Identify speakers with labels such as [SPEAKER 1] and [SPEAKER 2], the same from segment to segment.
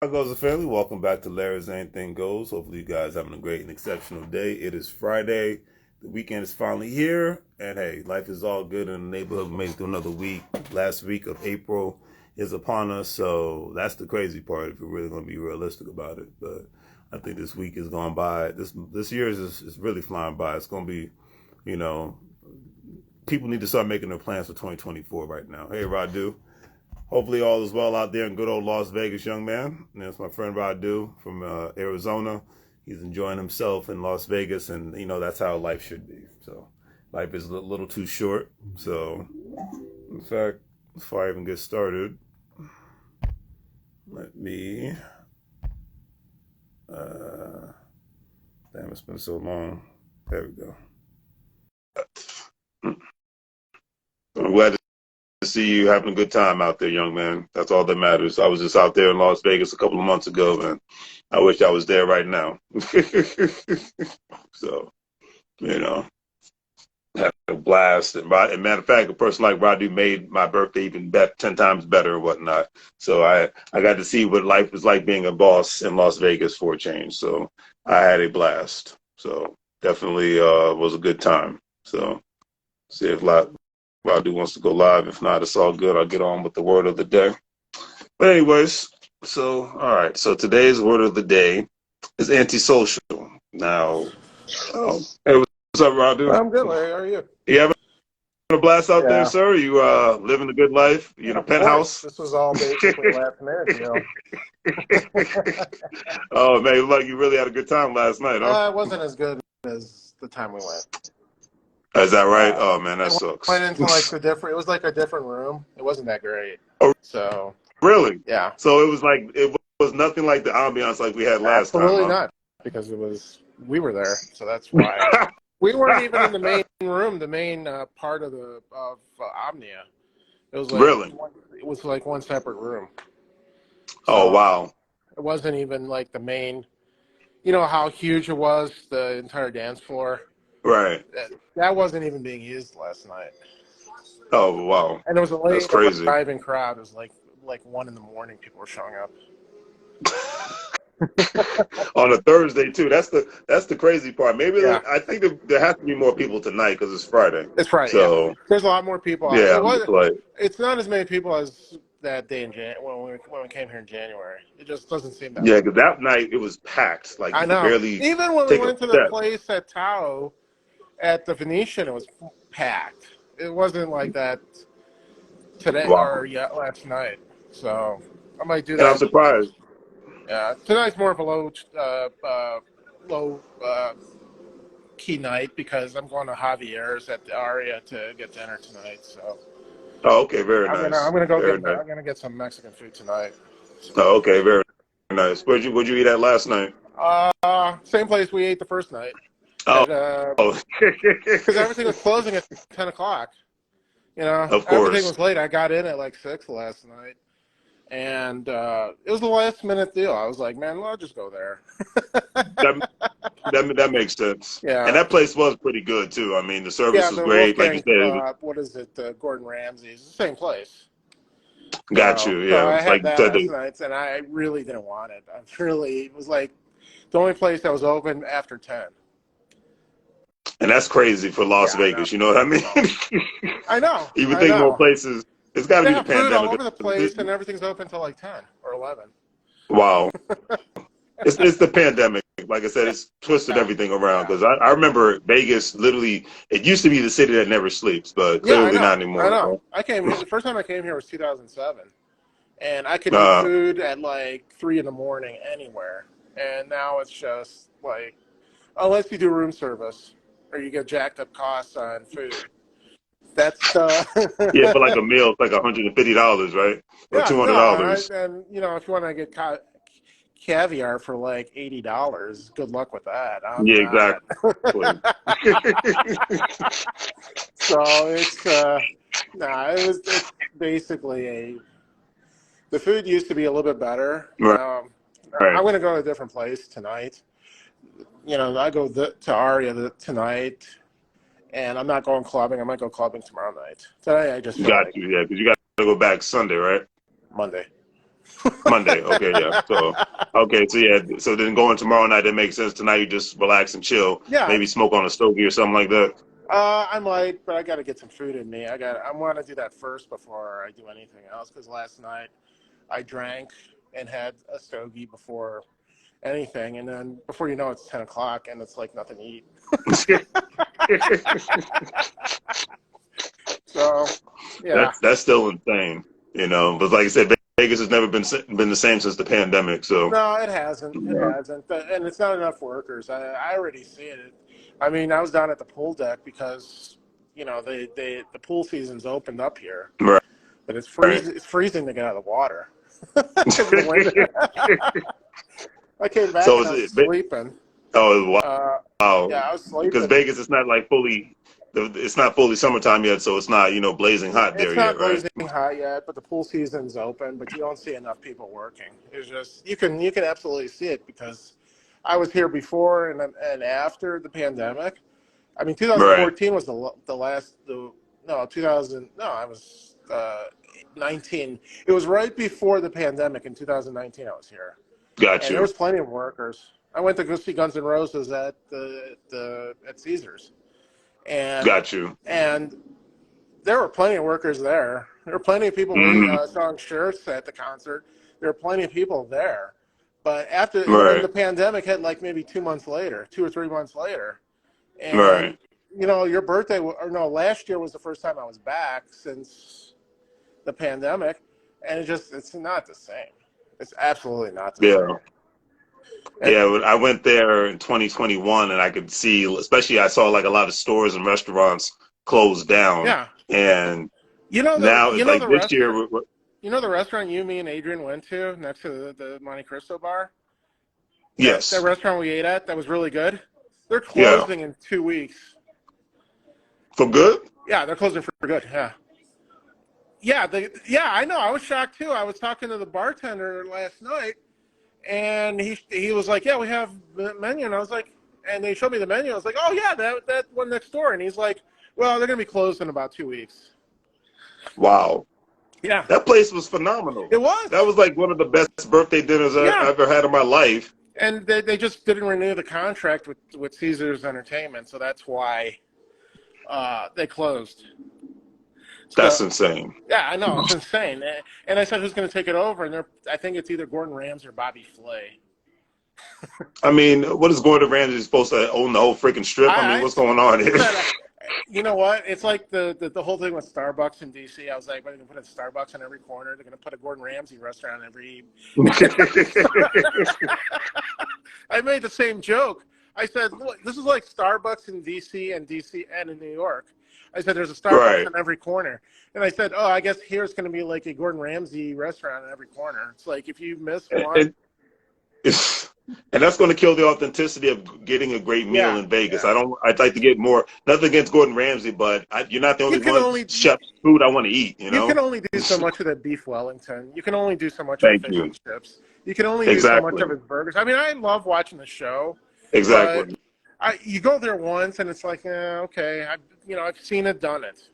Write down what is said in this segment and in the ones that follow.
[SPEAKER 1] How goes the family? Welcome back to Larry's Anything Goes. Hopefully, you guys having a great and exceptional day. It is Friday. The weekend is finally here, and hey, life is all good in the neighborhood. We made it through another week. Last week of April is upon us, so that's the crazy part. If we're really going to be realistic about it, but I think this week is gone by. This year is really flying by. It's going to be, you know, people need to start making their plans for 2024 right now. Hey, Radu. Hopefully all is well out there in good old Las Vegas, young man. And that's my friend Radu from Arizona. He's enjoying himself in Las Vegas, and that's how life should be. So life is a little too short. So in fact, before I even get started, let me. Damn, it's been so long. There we go. I'm glad to see you having a good time out there, young man. That's all that matters. I was just out there in Las Vegas a couple of months ago, and I wish I was there right now. So, you know, had a blast. And matter of fact, a person like Radu made my birthday even 10 times better and whatnot. So I got to see what life was like being a boss in Las Vegas for a change. So I had a blast. So definitely was a good time. So see if Radu wants to go live. If not, it's all good. I'll get on with the word of the day. But anyways, so all right. So today's word of the day is antisocial. Now, hey, what's up, Radu?
[SPEAKER 2] I'm good, Larry. How are you?
[SPEAKER 1] You having a blast out there,
[SPEAKER 2] Yeah,
[SPEAKER 1] sir? You living a good life? You in a
[SPEAKER 2] of course.
[SPEAKER 1] penthouse?
[SPEAKER 2] This was all basically last minute,
[SPEAKER 1] Oh man, look, you really had a good time last night, huh?
[SPEAKER 2] It wasn't as good as the time we went.
[SPEAKER 1] Is that right?
[SPEAKER 2] Uh,
[SPEAKER 1] Oh man, that
[SPEAKER 2] it went
[SPEAKER 1] sucks.
[SPEAKER 2] into like the different. It was like a different room. It wasn't that great.
[SPEAKER 1] Oh,
[SPEAKER 2] So
[SPEAKER 1] really?
[SPEAKER 2] yeah,
[SPEAKER 1] So it was nothing like the ambiance like we had last time,
[SPEAKER 2] absolutely
[SPEAKER 1] huh?
[SPEAKER 2] not, because we were there, so that's why. We weren't even in the main room, the main part of Omnia. It was like
[SPEAKER 1] Really?
[SPEAKER 2] one separate room.
[SPEAKER 1] Oh
[SPEAKER 2] So
[SPEAKER 1] wow.
[SPEAKER 2] it wasn't even like the main. You know how huge it was, the entire dance floor.
[SPEAKER 1] Right.
[SPEAKER 2] That wasn't even being used last night.
[SPEAKER 1] Oh wow.
[SPEAKER 2] And it was
[SPEAKER 1] That's
[SPEAKER 2] late
[SPEAKER 1] crazy.
[SPEAKER 2] arriving crowd. It was like 1 in the morning. People were showing up.
[SPEAKER 1] On a Thursday too. That's the crazy part. Maybe
[SPEAKER 2] Yeah,
[SPEAKER 1] I think there has to be more people tonight because it's Friday.
[SPEAKER 2] it's Friday. Yeah,
[SPEAKER 1] So
[SPEAKER 2] there's a lot more people.
[SPEAKER 1] yeah, I'm just like
[SPEAKER 2] It's not as many people as that day when we came here in January. It just doesn't seem that
[SPEAKER 1] yeah,
[SPEAKER 2] way.
[SPEAKER 1] because that night it was packed. Like
[SPEAKER 2] I
[SPEAKER 1] you could
[SPEAKER 2] know.
[SPEAKER 1] barely
[SPEAKER 2] Even when we
[SPEAKER 1] take a
[SPEAKER 2] went to the
[SPEAKER 1] step.
[SPEAKER 2] place at Tao at the Venetian, it was packed. It wasn't like that today
[SPEAKER 1] Wow.
[SPEAKER 2] or last night. So I might do
[SPEAKER 1] And I'm
[SPEAKER 2] that.
[SPEAKER 1] surprised.
[SPEAKER 2] Yeah, tonight's more of a low key night because I'm going to Javier's at the Aria to get dinner tonight. So
[SPEAKER 1] Oh, okay, very nice. Very nice.
[SPEAKER 2] I'm gonna get some Mexican food tonight. So
[SPEAKER 1] Oh, okay, very nice. Where'd you eat at last night?
[SPEAKER 2] same place we ate the first night
[SPEAKER 1] Oh,
[SPEAKER 2] at
[SPEAKER 1] oh.
[SPEAKER 2] because everything was closing at 10 o'clock. You know,
[SPEAKER 1] Of
[SPEAKER 2] everything
[SPEAKER 1] course.
[SPEAKER 2] was late. I got in at like 6 last night. And it was a last minute deal. I was like, man, well, I'll just go there.
[SPEAKER 1] That that makes sense. And
[SPEAKER 2] Yeah.
[SPEAKER 1] that place was pretty good too. I mean, the service
[SPEAKER 2] Yeah,
[SPEAKER 1] was
[SPEAKER 2] the
[SPEAKER 1] great. Like you
[SPEAKER 2] Wolfgang,
[SPEAKER 1] said, it was,
[SPEAKER 2] what is it, Gordon Ramsay's, the same place.
[SPEAKER 1] got you.
[SPEAKER 2] So
[SPEAKER 1] Yeah,
[SPEAKER 2] I
[SPEAKER 1] it's like
[SPEAKER 2] had
[SPEAKER 1] you
[SPEAKER 2] that
[SPEAKER 1] said.
[SPEAKER 2] last night, and I really didn't want it. It was like the only place that was open after 10.
[SPEAKER 1] And that's crazy for
[SPEAKER 2] Yeah,
[SPEAKER 1] Las
[SPEAKER 2] I know.
[SPEAKER 1] Vegas. You know what I mean?
[SPEAKER 2] I know.
[SPEAKER 1] You would
[SPEAKER 2] I
[SPEAKER 1] think more
[SPEAKER 2] know.
[SPEAKER 1] places. It's got to
[SPEAKER 2] They
[SPEAKER 1] be the
[SPEAKER 2] have food all
[SPEAKER 1] pandemic.
[SPEAKER 2] over the place, and everything's open till like 10 or 11.
[SPEAKER 1] Wow, it's the pandemic. Like I said, it's twisted
[SPEAKER 2] Yeah.
[SPEAKER 1] everything around.
[SPEAKER 2] Yeah.
[SPEAKER 1] Because I remember Vegas. Literally, it used to be the city that never sleeps, but
[SPEAKER 2] Yeah, I
[SPEAKER 1] clearly not
[SPEAKER 2] know. I
[SPEAKER 1] anymore.
[SPEAKER 2] know. I came here, the first time I came here was 2007. And I could eat
[SPEAKER 1] Uh,
[SPEAKER 2] food at like 3 in the morning anywhere. And now it's just like, unless you do room service or you get jacked up costs on food. That's
[SPEAKER 1] yeah, for like a meal, it's like $150, right, or
[SPEAKER 2] yeah,
[SPEAKER 1] two hundred
[SPEAKER 2] no,
[SPEAKER 1] dollars.
[SPEAKER 2] and you know, if you want to get caviar for like $80, good luck with that. I'm
[SPEAKER 1] Yeah,
[SPEAKER 2] not.
[SPEAKER 1] exactly.
[SPEAKER 2] So it's nah, it's basically the food used to be a little bit better.
[SPEAKER 1] Right,
[SPEAKER 2] I'm
[SPEAKER 1] right.
[SPEAKER 2] going to go to a different place tonight. You know, I go to Aria tonight, and I'm not going clubbing. I might go clubbing tomorrow night. Today, I just feel
[SPEAKER 1] Got
[SPEAKER 2] like
[SPEAKER 1] you. Yeah, because you got to go back Sunday, right?
[SPEAKER 2] Monday.
[SPEAKER 1] Monday. Okay, yeah. So, okay, so yeah, so then going tomorrow night, that makes sense. Tonight you just relax and chill,
[SPEAKER 2] Yeah,
[SPEAKER 1] maybe smoke on a stogie or something like that.
[SPEAKER 2] I might, but I got to get some food in me. I want to do that first before I do anything else. Because last night I drank and had a stogie before anything, and then before you know it's 10 o'clock, and it's like nothing to eat. So, yeah.
[SPEAKER 1] That's still insane, you know. But like I said, Vegas has never been the same since the pandemic. So,
[SPEAKER 2] No, it hasn't. It
[SPEAKER 1] yeah.
[SPEAKER 2] hasn't, and it's not enough workers. I already see it. I mean, I was down at the pool deck because the pool season's opened up here,
[SPEAKER 1] Right.
[SPEAKER 2] but it's
[SPEAKER 1] Right.
[SPEAKER 2] freezing. It's freezing to get out of the water because of the wind. I came back
[SPEAKER 1] So
[SPEAKER 2] and I
[SPEAKER 1] is
[SPEAKER 2] was
[SPEAKER 1] it?
[SPEAKER 2] sleeping.
[SPEAKER 1] Oh
[SPEAKER 2] Uh,
[SPEAKER 1] wow!
[SPEAKER 2] yeah, I was
[SPEAKER 1] Because
[SPEAKER 2] sleeping.
[SPEAKER 1] Vegas is not like fully, it's not fully summertime yet, so it's not blazing hot there
[SPEAKER 2] It's
[SPEAKER 1] yet,
[SPEAKER 2] not
[SPEAKER 1] right?
[SPEAKER 2] blazing hot yet, but the pool season's open. But you don't see enough people working. It's just you can absolutely see it because I was here before and after the pandemic. I mean,
[SPEAKER 1] Right.
[SPEAKER 2] 2014 was the last no 2000 no I was 19. It was right before the pandemic in 2019. I was here,
[SPEAKER 1] Got
[SPEAKER 2] and there
[SPEAKER 1] you.
[SPEAKER 2] was plenty of workers. I went to go see Guns N' Roses at the at Caesars, and
[SPEAKER 1] Got you.
[SPEAKER 2] and there were plenty of workers there. There were plenty of people
[SPEAKER 1] Hmm.
[SPEAKER 2] selling shirts at the concert. There were plenty of people there. But after, and then
[SPEAKER 1] Right.
[SPEAKER 2] the pandemic hit like maybe 2 months later, 2 or 3 months later. And,
[SPEAKER 1] Right.
[SPEAKER 2] your birthday, or no, last year was the first time I was back since the pandemic. And it's not the same. It's absolutely not the same.
[SPEAKER 1] Yeah.
[SPEAKER 2] And,
[SPEAKER 1] Yeah. I went there in 2021, and I could see, especially I saw like a lot of stores and restaurants closed down,
[SPEAKER 2] yeah.
[SPEAKER 1] and
[SPEAKER 2] You know the,
[SPEAKER 1] now
[SPEAKER 2] you know
[SPEAKER 1] like
[SPEAKER 2] the
[SPEAKER 1] this year,
[SPEAKER 2] restaurant, you know the restaurant you, me, and Adrian went to next to the Monte Cristo bar? That
[SPEAKER 1] yes.
[SPEAKER 2] restaurant we ate at that was really good. They're
[SPEAKER 1] Yeah.
[SPEAKER 2] closing in 2 weeks.
[SPEAKER 1] For good?
[SPEAKER 2] Yeah, they're closing for good. Yeah, yeah. I know. I was shocked too. I was talking to the bartender last night, and he was like, "Yeah, we have the menu," and I was like, and they showed me the menu. I was like, "Oh yeah, that one next door," and he's like, "Well, they're gonna be closed in about 2 weeks."
[SPEAKER 1] Wow.
[SPEAKER 2] Yeah,
[SPEAKER 1] That place was phenomenal.
[SPEAKER 2] it was.
[SPEAKER 1] That was like one of the best birthday dinners I
[SPEAKER 2] Yeah,
[SPEAKER 1] ever had in my life.
[SPEAKER 2] and they just didn't renew the contract with Caesars Entertainment, so that's why they closed.
[SPEAKER 1] That's
[SPEAKER 2] So
[SPEAKER 1] insane.
[SPEAKER 2] yeah, I know it's insane. And I said, who's going to take it over? And I think it's either Gordon Ramsay or Bobby Flay.
[SPEAKER 1] I mean, what is Gordon Ramsay supposed to own the whole freaking strip? I mean,
[SPEAKER 2] I
[SPEAKER 1] what's going on here?
[SPEAKER 2] said, you know what? It's like the whole thing with Starbucks in DC. I was like, they're going to put a Starbucks in every corner. They're going to put a Gordon Ramsay restaurant in every. I made the same joke. I said, look, this is like Starbucks in DC and in New York. I said, there's a Starbucks
[SPEAKER 1] Right.
[SPEAKER 2] in every corner. And I said, oh, I guess here's going to be like a Gordon Ramsay restaurant in every corner. It's like if you miss one,
[SPEAKER 1] And, and that's going to kill the authenticity of getting a great meal
[SPEAKER 2] yeah,
[SPEAKER 1] in Vegas.
[SPEAKER 2] yeah.
[SPEAKER 1] I'd like to get more, nothing against Gordon Ramsay, but you're not the
[SPEAKER 2] You
[SPEAKER 1] only
[SPEAKER 2] can
[SPEAKER 1] one
[SPEAKER 2] only
[SPEAKER 1] chef food I want to eat, you
[SPEAKER 2] you can
[SPEAKER 1] know?
[SPEAKER 2] only do so much of the beef Wellington. You can only do so much of the
[SPEAKER 1] Thank
[SPEAKER 2] fish and
[SPEAKER 1] you.
[SPEAKER 2] chips. You can only do so much
[SPEAKER 1] Exactly.
[SPEAKER 2] of his burgers. I mean, I love watching the show, but
[SPEAKER 1] Exactly.
[SPEAKER 2] you go there once and it's like, okay, I've seen it, done it.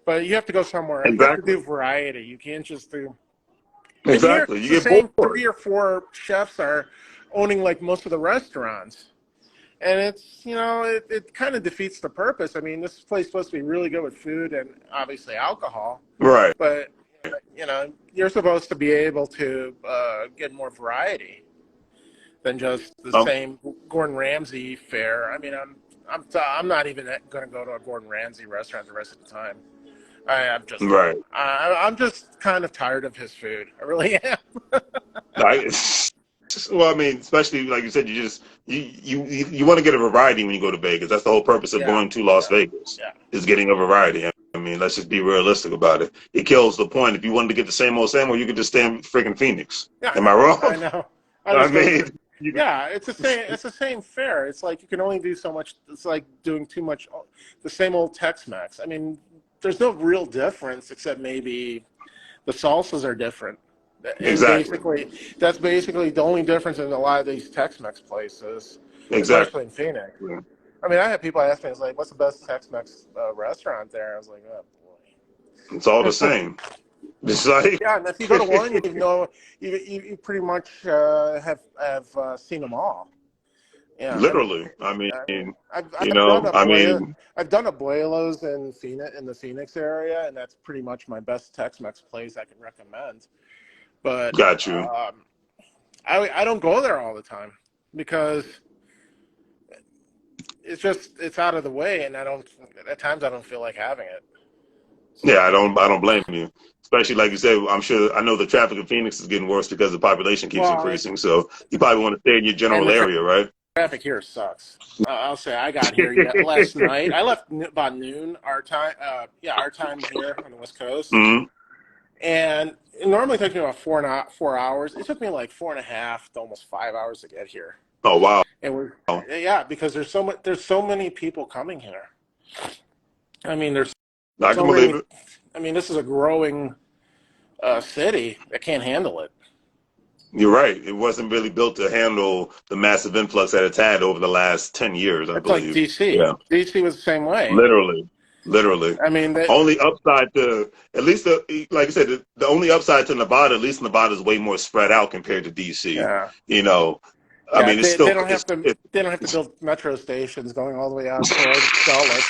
[SPEAKER 2] But you have to go somewhere. You have to
[SPEAKER 1] Exactly.
[SPEAKER 2] do variety. You can't just do. And here,
[SPEAKER 1] Exactly.
[SPEAKER 2] it's
[SPEAKER 1] You
[SPEAKER 2] the
[SPEAKER 1] get
[SPEAKER 2] same.
[SPEAKER 1] bored.
[SPEAKER 2] 3 or 4 chefs are owning like most of the restaurants, and it kind of defeats the purpose. I mean, this place is supposed to be really good with food and obviously alcohol,
[SPEAKER 1] Right.
[SPEAKER 2] but you're supposed to be able to get more variety than just the
[SPEAKER 1] Um,
[SPEAKER 2] same Gordon Ramsay fare. I mean, I'm not even going to go to a Gordon Ramsay restaurant the rest of the time. I'm just not.
[SPEAKER 1] right.
[SPEAKER 2] I'm just kind of tired of his food. I really am.
[SPEAKER 1] I, well, I mean, especially like you said, you want to get a variety when you go to Vegas. That's the whole purpose of
[SPEAKER 2] Yeah,
[SPEAKER 1] going to Las
[SPEAKER 2] yeah,
[SPEAKER 1] Vegas
[SPEAKER 2] yeah.
[SPEAKER 1] is getting a variety. I mean, let's just be realistic about it. It kills the point. If you wanted to get the same old, you could just stay in freaking Phoenix.
[SPEAKER 2] Yeah, I
[SPEAKER 1] Am I
[SPEAKER 2] know.
[SPEAKER 1] wrong?
[SPEAKER 2] I know. I
[SPEAKER 1] I
[SPEAKER 2] was going
[SPEAKER 1] mean,
[SPEAKER 2] to.
[SPEAKER 1] you,
[SPEAKER 2] Yeah, it's the same. It's the same fare. It's like you can only do so much. It's like doing too much. The same old Tex-Mex. I mean, there's no real difference except maybe the salsas are different. And
[SPEAKER 1] exactly,
[SPEAKER 2] that's basically the only difference in a lot of these Tex-Mex places,
[SPEAKER 1] exactly.
[SPEAKER 2] especially in Phoenix. I mean, I had people ask me, "It's like, what's the best Tex-Mex restaurant there?" I was like, "Oh
[SPEAKER 1] It's all the
[SPEAKER 2] boy."
[SPEAKER 1] same. It's like
[SPEAKER 2] Yeah, and if you go to one, you pretty much have seen them all. Yeah,
[SPEAKER 1] literally. I
[SPEAKER 2] I mean,
[SPEAKER 1] mean,
[SPEAKER 2] I've done
[SPEAKER 1] I mean,
[SPEAKER 2] I've done Abuelos in the Phoenix area, and that's pretty much my best Tex-Mex place I can recommend. But
[SPEAKER 1] got you.
[SPEAKER 2] I don't go there all the time because it's out of the way, and at times I don't feel like having it.
[SPEAKER 1] Yeah,
[SPEAKER 2] So
[SPEAKER 1] I don't blame you. Especially like you said, I know the traffic in Phoenix is getting worse because the population keeps
[SPEAKER 2] well,
[SPEAKER 1] increasing. So you probably want to stay in your
[SPEAKER 2] and
[SPEAKER 1] general
[SPEAKER 2] the
[SPEAKER 1] area, right?
[SPEAKER 2] traffic here sucks. I'll say I got here last night. I left about noon our time. Our time here on the West Coast.
[SPEAKER 1] Hmm.
[SPEAKER 2] And it normally takes me about 4 hours. It took me like 4.5 to almost 5 hours to get here.
[SPEAKER 1] Oh wow.
[SPEAKER 2] And because there's so many people coming here. I mean, there's
[SPEAKER 1] I
[SPEAKER 2] so
[SPEAKER 1] can believe
[SPEAKER 2] many.
[SPEAKER 1] it.
[SPEAKER 2] I mean, this is a growing city that can't handle it.
[SPEAKER 1] You're right. It wasn't really built to handle the massive influx that it's had over the last 10 years, I
[SPEAKER 2] It's like
[SPEAKER 1] believe.
[SPEAKER 2] DC.
[SPEAKER 1] Yeah.
[SPEAKER 2] DC was the same way.
[SPEAKER 1] Literally. Literally.
[SPEAKER 2] I mean,
[SPEAKER 1] Only upside to, at least, like I said, the only upside to Nevada, at least Nevada is way more spread out compared to DC.
[SPEAKER 2] yeah,
[SPEAKER 1] You know, I
[SPEAKER 2] yeah.
[SPEAKER 1] mean, it's still,
[SPEAKER 2] They don't have to build metro stations going all the way out toward Dulles.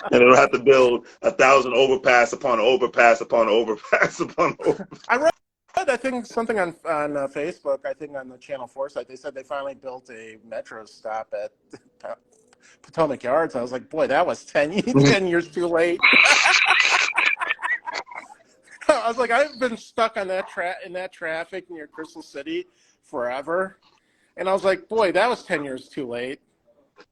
[SPEAKER 1] and they don't have to build 1,000 overpass upon overpass upon overpass upon overpass.
[SPEAKER 2] I read, I think something on Facebook. I think on the Channel 4 site, they said they finally built a metro stop at Potomac Yards. I was like, boy, that was 10 years too late. I was like, I've been stuck on in that traffic near Crystal City forever, and I was like, boy, that was 10 years too late.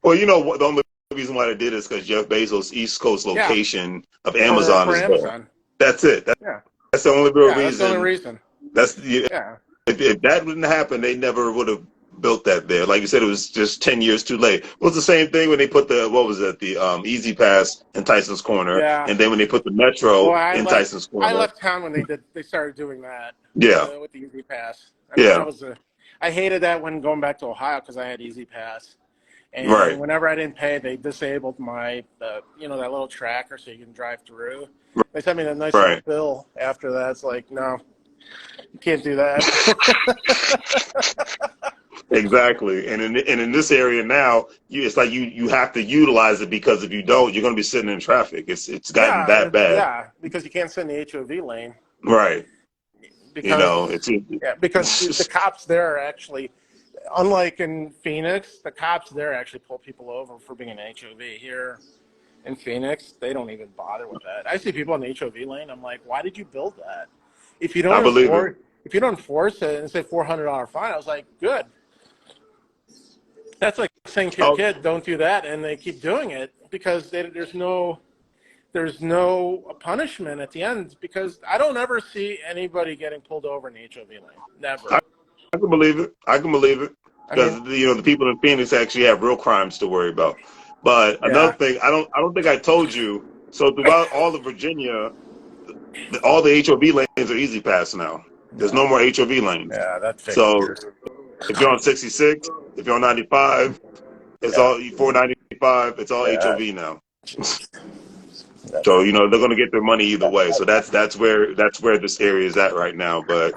[SPEAKER 1] Well, you know what? The only reason why they did it is because Jeff Bezos' East Coast
[SPEAKER 2] Yeah,
[SPEAKER 1] location of Amazon
[SPEAKER 2] for
[SPEAKER 1] is there.
[SPEAKER 2] Amazon.
[SPEAKER 1] That's it.
[SPEAKER 2] Yeah,
[SPEAKER 1] That's the only real
[SPEAKER 2] yeah, that's the only
[SPEAKER 1] reason.
[SPEAKER 2] reason.
[SPEAKER 1] That's
[SPEAKER 2] Yeah,
[SPEAKER 1] if that didn't happen, they never would have built that there. Like you said, it was just 10 years too late. It was the same thing when they put the Easy Pass in Tyson's Corner,
[SPEAKER 2] yeah.
[SPEAKER 1] and then when they put the Metro
[SPEAKER 2] Well,
[SPEAKER 1] in Tyson's
[SPEAKER 2] I
[SPEAKER 1] Corner.
[SPEAKER 2] left town when they started doing that.
[SPEAKER 1] Yeah,
[SPEAKER 2] With the Easy Pass. I mean,
[SPEAKER 1] yeah,
[SPEAKER 2] I hated that when going back to Ohio because I had Easy Pass. And
[SPEAKER 1] right,
[SPEAKER 2] whenever I didn't pay, they disabled that little tracker so you can drive through. They sent me a nice little
[SPEAKER 1] right.
[SPEAKER 2] bill after that. It's like, no, you can't do that.
[SPEAKER 1] Exactly. And in this area now, it's like you have to utilize it because if you don't, you're going to be sitting in traffic. It's gotten that bad.
[SPEAKER 2] Yeah, because you can't sit in the HOV lane.
[SPEAKER 1] Right. You
[SPEAKER 2] Because
[SPEAKER 1] know,
[SPEAKER 2] because the cops there are actually, unlike in Phoenix, the cops there actually pull people over for being an HOV. Here in Phoenix, they don't even bother with that. I see people in the HOV lane. I'm like, why did you build that? If you
[SPEAKER 1] I
[SPEAKER 2] don't
[SPEAKER 1] believe it.
[SPEAKER 2] if you don't enforce it and say $400 fine, I was like, good. That's like saying to your kid, don't do that, and they keep doing it because there's no punishment at the end because I don't ever see anybody getting pulled over in the HOV lane. Never.
[SPEAKER 1] I can believe it. I can believe it because
[SPEAKER 2] I mean,
[SPEAKER 1] the people in Phoenix actually have real crimes to worry about. But another
[SPEAKER 2] yeah.
[SPEAKER 1] thing, I don't think I told you. So throughout all of Virginia, all the HOV lanes are Easy Pass now. There's no more HOV lanes.
[SPEAKER 2] Yeah, that
[SPEAKER 1] So
[SPEAKER 2] figures.
[SPEAKER 1] if you're on 66, if you're on 95, it's
[SPEAKER 2] Yeah.
[SPEAKER 1] all 495. It's all
[SPEAKER 2] Yeah.
[SPEAKER 1] HOV now. So they're going to get their money either way. So that's where this area is at right now. But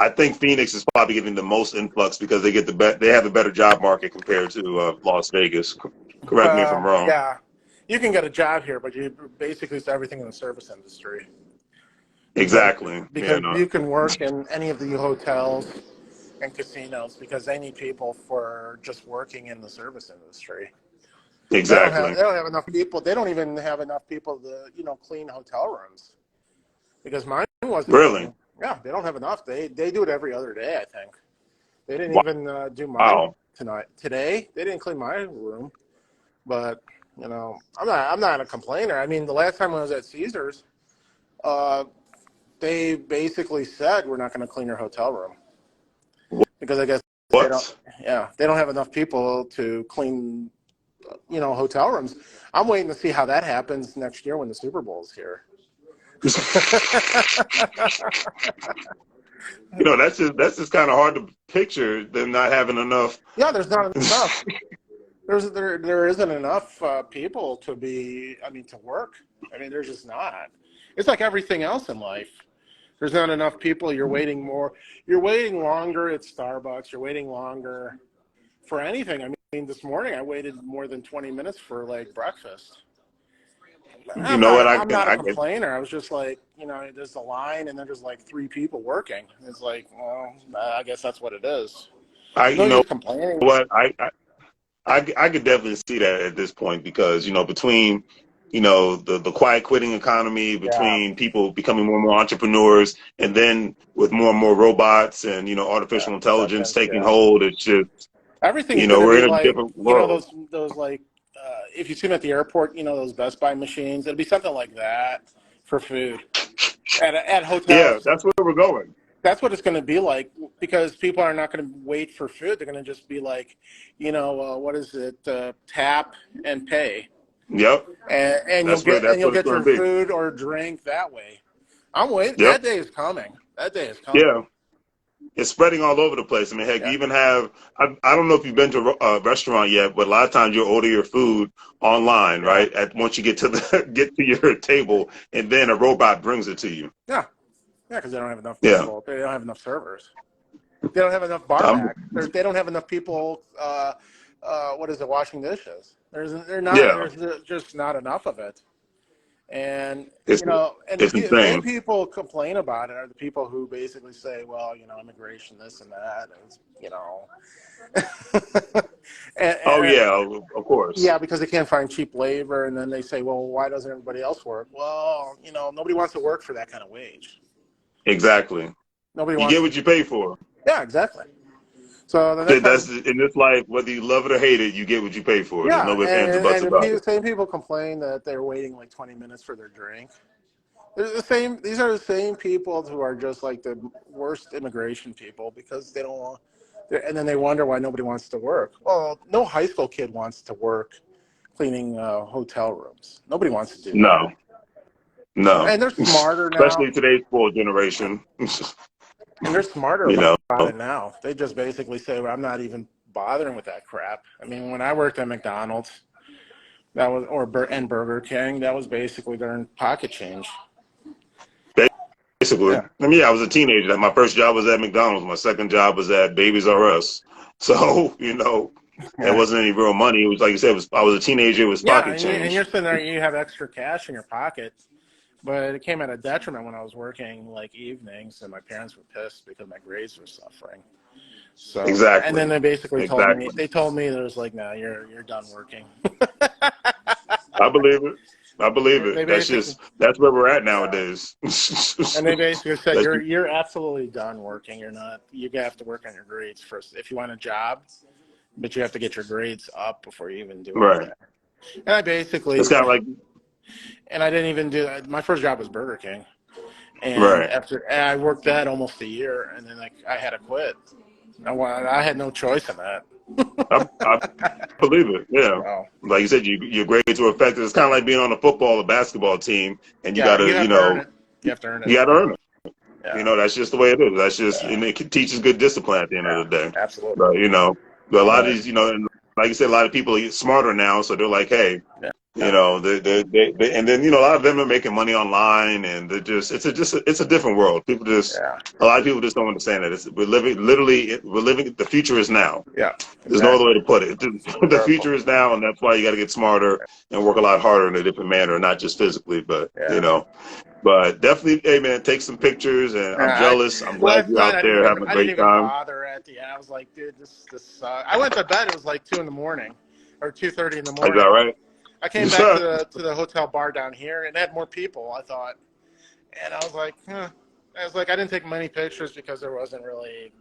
[SPEAKER 1] I think Phoenix is probably getting the most influx because they have a better job market compared to Las Vegas. Correct me if I'm wrong.
[SPEAKER 2] Yeah, you can get a job here, but you basically it's everything in the service industry.
[SPEAKER 1] Exactly.
[SPEAKER 2] Because you can work in any of the hotels and casinos because they need people for just working in the service industry.
[SPEAKER 1] Exactly.
[SPEAKER 2] They don't have enough people. They don't even have enough people to clean hotel rooms because mine wasn't.
[SPEAKER 1] Really?
[SPEAKER 2] Yeah, they don't have enough. They do it every other day. I think they didn't even do mine today. They didn't clean my room, but I'm not a complainer. I mean, the last time I was at Caesars, they basically said we're not going to clean your hotel room because I guess they don't have enough people to clean hotel rooms. I'm waiting to see how that happens next year when the Super Bowl is here.
[SPEAKER 1] That's just kind of hard to picture them not having enough.
[SPEAKER 2] Yeah, there's not enough. there isn't enough people to be. I mean, to work. I mean, there's just not. It's like everything else in life. There's not enough people. You're waiting more. You're waiting longer at Starbucks. You're waiting longer for anything. I mean, this morning I waited more than 20 minutes for like breakfast.
[SPEAKER 1] You know what?
[SPEAKER 2] I'm not a complainer. I was just like, there's a line and then there's like three people working. It's like, well, I guess that's what it is.
[SPEAKER 1] You
[SPEAKER 2] No
[SPEAKER 1] know
[SPEAKER 2] use complaining.
[SPEAKER 1] what? I could definitely see that at this point because, between, the quiet quitting economy,
[SPEAKER 2] Yeah,
[SPEAKER 1] between people becoming more and more entrepreneurs, and then with more and more robots and,
[SPEAKER 2] yeah,
[SPEAKER 1] artificial intelligence
[SPEAKER 2] acceptance.
[SPEAKER 1] taking
[SPEAKER 2] Yeah,
[SPEAKER 1] hold, it's just,
[SPEAKER 2] everything's going to
[SPEAKER 1] we're
[SPEAKER 2] be
[SPEAKER 1] in a
[SPEAKER 2] like,
[SPEAKER 1] different world.
[SPEAKER 2] those like, if you see them at the airport, those Best Buy machines. It'll be something like that for food at
[SPEAKER 1] Yeah,
[SPEAKER 2] hotels.
[SPEAKER 1] that's where we're going.
[SPEAKER 2] That's what it's going to be like because people are not going to wait for food. They're going to just be like, what is it? Tap and pay,
[SPEAKER 1] Yep.
[SPEAKER 2] and
[SPEAKER 1] That's what
[SPEAKER 2] you'll
[SPEAKER 1] it's
[SPEAKER 2] get
[SPEAKER 1] going
[SPEAKER 2] your
[SPEAKER 1] to be.
[SPEAKER 2] food or drink that way. I'm waiting.
[SPEAKER 1] Yep.
[SPEAKER 2] That day is coming. That day is coming.
[SPEAKER 1] Yeah. It's spreading all over the place. I mean, heck, you
[SPEAKER 2] Yeah.
[SPEAKER 1] even have, I don't know if you've been to a restaurant yet, but a lot of times you'll order your food online,
[SPEAKER 2] Yeah.
[SPEAKER 1] right? Once you get to get to your table, and then a robot brings it to you.
[SPEAKER 2] Yeah. Yeah. Because they don't have enough
[SPEAKER 1] Yeah.
[SPEAKER 2] people. They don't have enough servers. They don't have enough bar
[SPEAKER 1] Um,
[SPEAKER 2] back. They don't have enough people. What is it? Washing dishes. They're not.
[SPEAKER 1] yeah.
[SPEAKER 2] There's just not enough of it. And
[SPEAKER 1] It's
[SPEAKER 2] and
[SPEAKER 1] it's
[SPEAKER 2] the same
[SPEAKER 1] insane.
[SPEAKER 2] people complain about it are the people who basically say, well, immigration, this and that,
[SPEAKER 1] Oh
[SPEAKER 2] and
[SPEAKER 1] yeah, of course.
[SPEAKER 2] yeah, because they can't find cheap labor, and then they say, well, why doesn't everybody else work? Well, nobody wants to work for that kind of wage.
[SPEAKER 1] Exactly.
[SPEAKER 2] Nobody
[SPEAKER 1] You
[SPEAKER 2] wants
[SPEAKER 1] get
[SPEAKER 2] to.
[SPEAKER 1] what you pay for.
[SPEAKER 2] Yeah, exactly. So the next
[SPEAKER 1] That's
[SPEAKER 2] time.
[SPEAKER 1] in this life, whether you love it or hate it, you get what you pay for. There's
[SPEAKER 2] Yeah,
[SPEAKER 1] no ifs, ands, or buts
[SPEAKER 2] and
[SPEAKER 1] about
[SPEAKER 2] the
[SPEAKER 1] it.
[SPEAKER 2] same people complain that they're waiting like 20 minutes for their drink. They're the same. These are the same people who are just like the worst immigration people because they don't want. And then they wonder why nobody wants to work. Well, no high school kid wants to work cleaning hotel rooms. Nobody wants to do that.
[SPEAKER 1] No, no.
[SPEAKER 2] And they're smarter now.
[SPEAKER 1] Especially today's spoiled generation.
[SPEAKER 2] And they're smarter
[SPEAKER 1] you know.
[SPEAKER 2] about it now. They just basically say, well, I'm not even bothering with that crap. I mean, when I worked at McDonald's, that was and Burger King, that was basically their pocket change.
[SPEAKER 1] Basically,
[SPEAKER 2] Yeah.
[SPEAKER 1] I mean, yeah, I was a teenager. My first job was at McDonald's. My second job was at Babies R Us. So, it
[SPEAKER 2] Yeah.
[SPEAKER 1] wasn't any real money. It was like you said, I was a teenager. It was
[SPEAKER 2] Yeah,
[SPEAKER 1] pocket
[SPEAKER 2] and you're
[SPEAKER 1] change.
[SPEAKER 2] sitting there, you have extra cash in your pocket, but it came at a detriment when I was working like evenings, and my parents were pissed because my grades were suffering. So, and then
[SPEAKER 1] Exactly.
[SPEAKER 2] they basically
[SPEAKER 1] Exactly.
[SPEAKER 2] told me there was like, no, you're done working.
[SPEAKER 1] I believe it. I believe
[SPEAKER 2] They
[SPEAKER 1] it.
[SPEAKER 2] basically,
[SPEAKER 1] That's where we're at
[SPEAKER 2] yeah,
[SPEAKER 1] nowadays.
[SPEAKER 2] and they basically said
[SPEAKER 1] That's
[SPEAKER 2] you're absolutely done working. You're not. You have to work on your grades first if you want a job, but you have to get your grades up before you even do
[SPEAKER 1] right.
[SPEAKER 2] anything. And I basically,
[SPEAKER 1] It's kind of like
[SPEAKER 2] and I didn't even do. My first job was Burger King. And
[SPEAKER 1] right.
[SPEAKER 2] after I worked that almost a year, and then I had to quit. I had no choice in that.
[SPEAKER 1] I believe it. Yeah.
[SPEAKER 2] So,
[SPEAKER 1] Like you said, your grades were affected. It's kind of like being on a football or basketball team, and you
[SPEAKER 2] yeah,
[SPEAKER 1] gotta,
[SPEAKER 2] you have to earn it. You have to earn it.
[SPEAKER 1] you gotta earn it.
[SPEAKER 2] Yeah,
[SPEAKER 1] That's just the way it is. That's just,
[SPEAKER 2] yeah,
[SPEAKER 1] and it teaches good discipline at the end of
[SPEAKER 2] yeah,
[SPEAKER 1] the day.
[SPEAKER 2] absolutely.
[SPEAKER 1] But, but a lot of
[SPEAKER 2] But
[SPEAKER 1] these, and like you said, a lot of people are smarter now. So they're like, hey,
[SPEAKER 2] yeah, yeah,
[SPEAKER 1] and then, a lot of them are making money online and they're it's a different world.
[SPEAKER 2] yeah,
[SPEAKER 1] A lot of people just don't understand that. We're living, the future is now.
[SPEAKER 2] yeah,
[SPEAKER 1] There's no other
[SPEAKER 2] exactly.
[SPEAKER 1] way to put it. The
[SPEAKER 2] Powerful.
[SPEAKER 1] future is now, and that's why you got to get smarter and work a lot harder in a different manner, not just physically, but
[SPEAKER 2] Yeah.
[SPEAKER 1] But definitely, hey man, take some pictures. And I'm
[SPEAKER 2] Yeah,
[SPEAKER 1] jealous. I'm glad
[SPEAKER 2] last
[SPEAKER 1] you're
[SPEAKER 2] night
[SPEAKER 1] out there having a
[SPEAKER 2] I didn't
[SPEAKER 1] great
[SPEAKER 2] even
[SPEAKER 1] time.
[SPEAKER 2] bother at the end. I was like, dude, this sucks. I went to bed. It was like 2 in the morning, or 2:30 in the
[SPEAKER 1] Is that
[SPEAKER 2] morning.
[SPEAKER 1] right?
[SPEAKER 2] I came back to the hotel bar down here, and it had more people. I thought, and I was like, huh. I didn't take many pictures because there it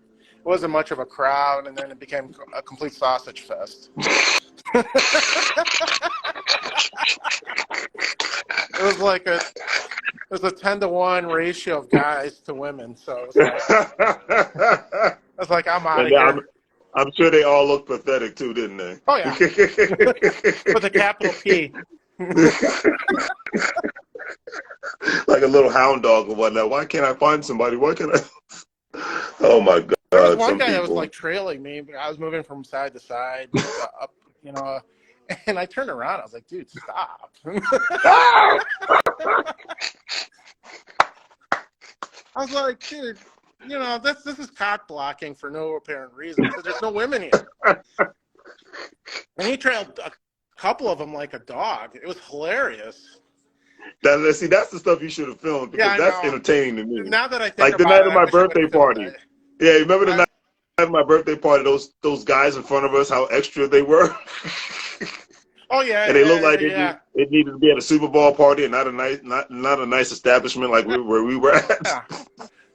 [SPEAKER 2] wasn't much of a crowd, and then it became a complete sausage fest. It was like there's a 10-to-1 ratio of guys to women, so it was like I'm out of
[SPEAKER 1] And
[SPEAKER 2] here.
[SPEAKER 1] I'm sure they all look pathetic too, didn't they?
[SPEAKER 2] Oh yeah, with a capital P.
[SPEAKER 1] Like a little hound dog or whatnot. Why can't I find somebody? Why can't I? Oh my
[SPEAKER 2] There was
[SPEAKER 1] God,
[SPEAKER 2] one
[SPEAKER 1] some
[SPEAKER 2] guy that was
[SPEAKER 1] people.
[SPEAKER 2] like trailing me. I was moving from side to side, up you know, and I turned around. I was like, dude, stop.
[SPEAKER 1] Ah!
[SPEAKER 2] I was like, dude, you know, this is cock blocking for no apparent reason because there's no women here. And he trailed a couple of them like a dog. It was hilarious.
[SPEAKER 1] See, that's the stuff you should have filmed
[SPEAKER 2] Yeah,
[SPEAKER 1] because
[SPEAKER 2] I
[SPEAKER 1] that's
[SPEAKER 2] know.
[SPEAKER 1] entertaining to me.
[SPEAKER 2] Now that I think
[SPEAKER 1] Like the
[SPEAKER 2] about
[SPEAKER 1] night
[SPEAKER 2] it,
[SPEAKER 1] of
[SPEAKER 2] I
[SPEAKER 1] my
[SPEAKER 2] wish I would
[SPEAKER 1] birthday
[SPEAKER 2] have filmed
[SPEAKER 1] party.
[SPEAKER 2] it.
[SPEAKER 1] Yeah, remember the night of my birthday party? Those guys in front of us, how extra they were.
[SPEAKER 2] Oh yeah,
[SPEAKER 1] And they looked
[SPEAKER 2] yeah,
[SPEAKER 1] like
[SPEAKER 2] yeah,
[SPEAKER 1] it needed to be at a Super Bowl party and not a nice establishment like where we were at.
[SPEAKER 2] yeah.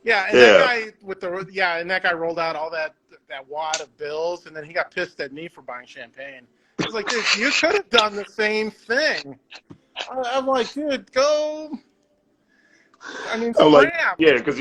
[SPEAKER 2] Yeah, and that
[SPEAKER 1] Yeah.
[SPEAKER 2] guy and that guy rolled out all that wad of bills, and then he got pissed at me for buying champagne. I was like, dude, you could have done the same thing. I'm like, dude, go. I mean,
[SPEAKER 1] I'm like,
[SPEAKER 2] scram.
[SPEAKER 1] yeah, because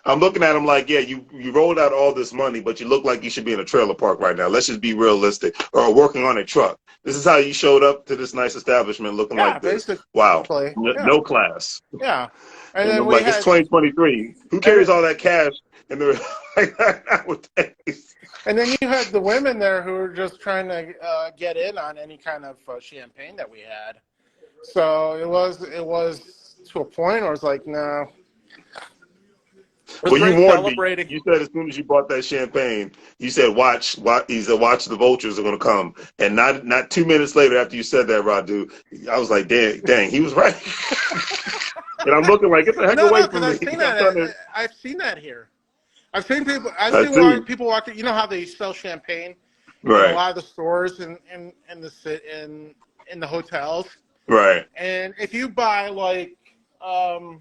[SPEAKER 1] I'm looking at him like, yeah, you rolled out all this money, but you look like you should be in a trailer park right now. Let's just be realistic. Or working on a truck. This is how you showed up to this nice establishment looking
[SPEAKER 2] Yeah,
[SPEAKER 1] like this.
[SPEAKER 2] basically.
[SPEAKER 1] Wow.
[SPEAKER 2] Yeah,
[SPEAKER 1] No class.
[SPEAKER 2] yeah. And
[SPEAKER 1] And
[SPEAKER 2] then
[SPEAKER 1] I'm
[SPEAKER 2] we
[SPEAKER 1] like, it's
[SPEAKER 2] had,
[SPEAKER 1] 2023. Who carries all that cash? And they're like, nowadays.
[SPEAKER 2] and then you had the women there who were just trying to get in on any kind of champagne that we had. So it was to a point where I was like, no. It was
[SPEAKER 1] Well, you
[SPEAKER 2] great
[SPEAKER 1] warned me.
[SPEAKER 2] celebrating.
[SPEAKER 1] You said as soon as you bought that champagne, you said, watch. He said, watch the vultures are going to come. And not 2 minutes later after you said that, Radu, I was like, dang, he was right. And I'm looking like, get the heck
[SPEAKER 2] No,
[SPEAKER 1] away
[SPEAKER 2] because
[SPEAKER 1] from me.
[SPEAKER 2] I've seen
[SPEAKER 1] I'm trying to.
[SPEAKER 2] that. I've seen that here. I've seen people. I've
[SPEAKER 1] I
[SPEAKER 2] seen
[SPEAKER 1] see.
[SPEAKER 2] people walk. You know how they sell champagne in a
[SPEAKER 1] Right,
[SPEAKER 2] lot of the stores and in the hotels.
[SPEAKER 1] right,
[SPEAKER 2] And if you buy like the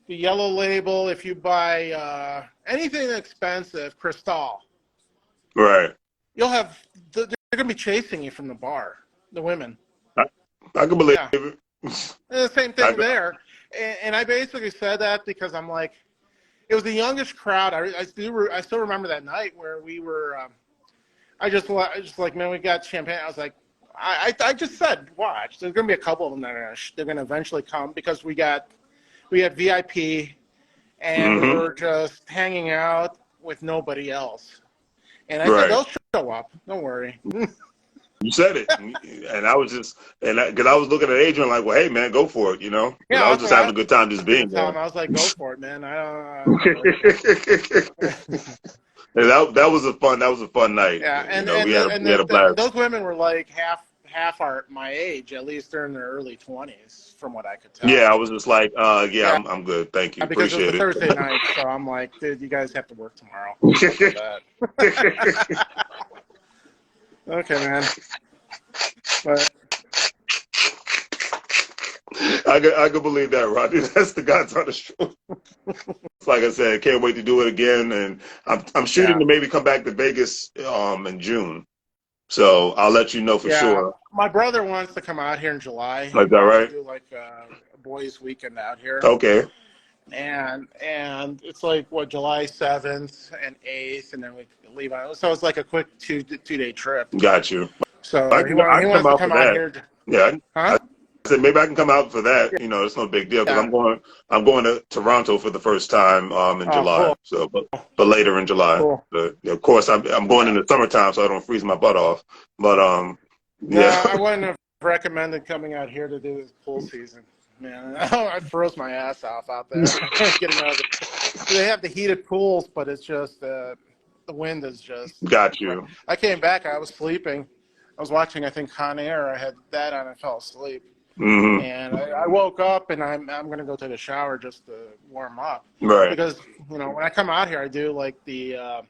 [SPEAKER 2] yellow label, if you buy anything expensive, Cristal,
[SPEAKER 1] right.
[SPEAKER 2] they're gonna be chasing you from the bar. The women.
[SPEAKER 1] I, I can believe
[SPEAKER 2] Yeah.
[SPEAKER 1] it.
[SPEAKER 2] And the same thing there. And I basically said that because I'm like, it was the youngest crowd. I still remember that night where we were. I just like, man, we got champagne. I was like, I just said, watch. There's gonna be a couple of them that they're gonna eventually come because we had VIP, and we
[SPEAKER 1] Mm-hmm.
[SPEAKER 2] were just hanging out with nobody else. And I said,
[SPEAKER 1] Right.
[SPEAKER 2] they'll show up. Don't worry.
[SPEAKER 1] You said it, and I was just, because I was looking at Adrian like, well, hey man, go for it, because
[SPEAKER 2] Yeah,
[SPEAKER 1] I was
[SPEAKER 2] that's
[SPEAKER 1] just
[SPEAKER 2] what
[SPEAKER 1] having a good time just being
[SPEAKER 2] tell
[SPEAKER 1] there.
[SPEAKER 2] him. I was like, go for it, man.
[SPEAKER 1] And that was a fun night.
[SPEAKER 2] Yeah, and
[SPEAKER 1] We had a blast.
[SPEAKER 2] those women were like half my age, at least they're in their early 20s, from what I could tell.
[SPEAKER 1] Yeah, I was just like, yeah,
[SPEAKER 2] Yeah,
[SPEAKER 1] I'm good, thank you,
[SPEAKER 2] because it was a
[SPEAKER 1] appreciate
[SPEAKER 2] Thursday night, so I'm like, dude, you guys have to work tomorrow. That. Okay, man. But
[SPEAKER 1] I could believe that, Rodney. That's the God's honest truth. Like I said, can't wait to do it again, and I'm shooting to maybe come back to Vegas in June. So I'll let you know for sure.
[SPEAKER 2] My brother wants to come out here in July.
[SPEAKER 1] Like that, right?
[SPEAKER 2] Do like a boys' weekend out here.
[SPEAKER 1] Okay.
[SPEAKER 2] And it's like July 7th and 8th, and then we leave on. So it's like a quick two-day trip.
[SPEAKER 1] Got you.
[SPEAKER 2] So
[SPEAKER 1] I
[SPEAKER 2] he
[SPEAKER 1] can
[SPEAKER 2] wants to come
[SPEAKER 1] for
[SPEAKER 2] out
[SPEAKER 1] that.
[SPEAKER 2] here.
[SPEAKER 1] Yeah.
[SPEAKER 2] Huh?
[SPEAKER 1] I said maybe I can come out for that. It's no big deal because I'm going to Toronto for the first time in July.
[SPEAKER 2] Cool.
[SPEAKER 1] So, but later in July.
[SPEAKER 2] Cool.
[SPEAKER 1] But, of course, I'm going in the summertime so I don't freeze my butt off. But yeah.
[SPEAKER 2] No, I wouldn't have recommended coming out here to do this pool season. Man, I froze my ass off out there. Getting out of they have the heated pools, but it's just the wind is just.
[SPEAKER 1] Got you.
[SPEAKER 2] I came back. I was sleeping. I was watching, I think, Con Air. I had that on and fell asleep.
[SPEAKER 1] Mm-hmm.
[SPEAKER 2] And I woke up and I'm going to go take a shower just to warm up.
[SPEAKER 1] Right.
[SPEAKER 2] Because, when I come out here, I do like the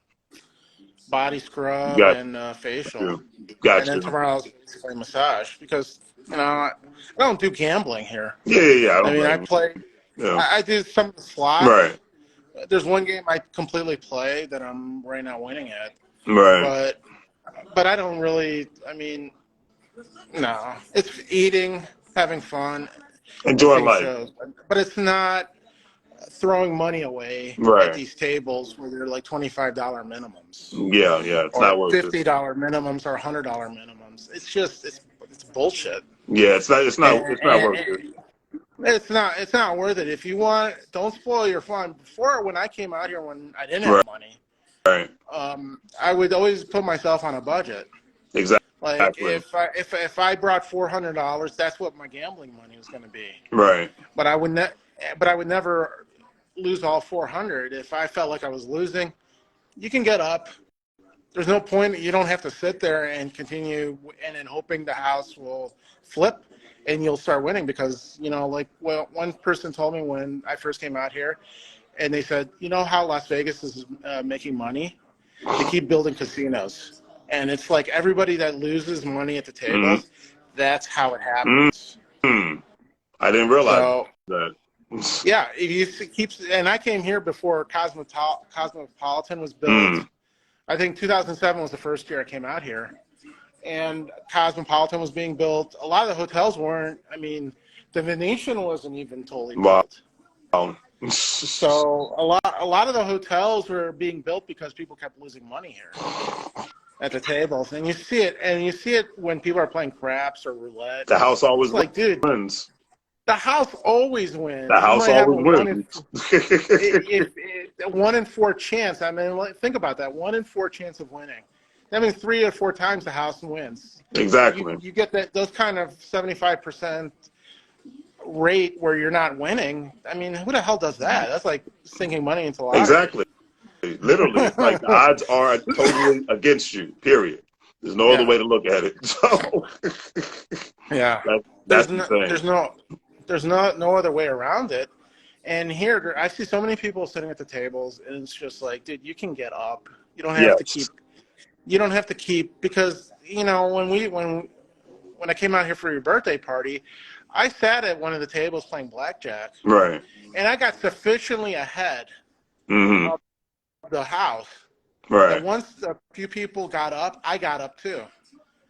[SPEAKER 2] body scrub and facial.
[SPEAKER 1] Got
[SPEAKER 2] and then tomorrow's basically massage because, I don't do gambling here.
[SPEAKER 1] Yeah.
[SPEAKER 2] I mean, I play, I do some of the slots.
[SPEAKER 1] Right.
[SPEAKER 2] There's one game I completely play that I'm right now winning at.
[SPEAKER 1] Right.
[SPEAKER 2] But I don't really, no. It's eating, having fun,
[SPEAKER 1] enjoying life.
[SPEAKER 2] Shows. But it's not throwing money away at these tables where they're like $25 minimums.
[SPEAKER 1] Yeah, it's not worth it.
[SPEAKER 2] $50 minimums or $100 minimums. It's just it's bullshit.
[SPEAKER 1] Yeah, it's not worth it.
[SPEAKER 2] It's not worth it. If you want, don't spoil your fun. Before, when I came out here when I didn't have money,
[SPEAKER 1] right.
[SPEAKER 2] I would always put myself on a budget. Like
[SPEAKER 1] Exactly.
[SPEAKER 2] if I brought $400, that's what my gambling money was going to be.
[SPEAKER 1] Right.
[SPEAKER 2] But I would never lose all 400. If I felt like I was losing, you can get up. There's no point. You don't have to sit there and continue and then hoping the house will flip and you'll start winning because, like one person told me when I first came out here and they said, you know how Las Vegas is making money? They keep building casinos. And it's like everybody that loses money at the
[SPEAKER 1] Mm-hmm.
[SPEAKER 2] tables, that's how it happens.
[SPEAKER 1] Mm-hmm. I didn't realize
[SPEAKER 2] So,
[SPEAKER 1] that.
[SPEAKER 2] yeah, if you keep, and I came here before Cosmopolitan was built.
[SPEAKER 1] Mm.
[SPEAKER 2] I think 2007 was the first year I came out here, and Cosmopolitan was being built. A lot of the hotels weren't. I mean, the Venetian wasn't even totally
[SPEAKER 1] Wow.
[SPEAKER 2] built. So a lot of the hotels were being built because people kept losing money here at the tables, and you see it. And you see it when people are playing craps or roulette.
[SPEAKER 1] The house always
[SPEAKER 2] It's like, dude,
[SPEAKER 1] wins.
[SPEAKER 2] the house always
[SPEAKER 1] The
[SPEAKER 2] wins. You
[SPEAKER 1] house
[SPEAKER 2] might have
[SPEAKER 1] always
[SPEAKER 2] a
[SPEAKER 1] wins.
[SPEAKER 2] if 1 in 4 chance. I mean, think about that. 1 in 4 chance of winning. That means 3 or 4 times the house wins.
[SPEAKER 1] Exactly.
[SPEAKER 2] You get those kind of 75% rate where you're not winning. I mean, who the hell does that? That's like sinking money into lottery.
[SPEAKER 1] Exactly. Literally, it's like the odds are totally against you. Period. There's no other
[SPEAKER 2] Yeah.
[SPEAKER 1] way to look at it. So
[SPEAKER 2] Yeah.
[SPEAKER 1] that's insane.
[SPEAKER 2] There's no other way around it. And here, I see so many people sitting at the tables, and it's just like, dude, you can get up. You don't have to keep.
[SPEAKER 1] Yes.
[SPEAKER 2] You don't have to keep because when I came out here for your birthday party, I sat at one of the tables playing blackjack,
[SPEAKER 1] Right.
[SPEAKER 2] and I got sufficiently ahead
[SPEAKER 1] Mm-hmm.
[SPEAKER 2] of the house that
[SPEAKER 1] Right.
[SPEAKER 2] once a few people got up, I got up too,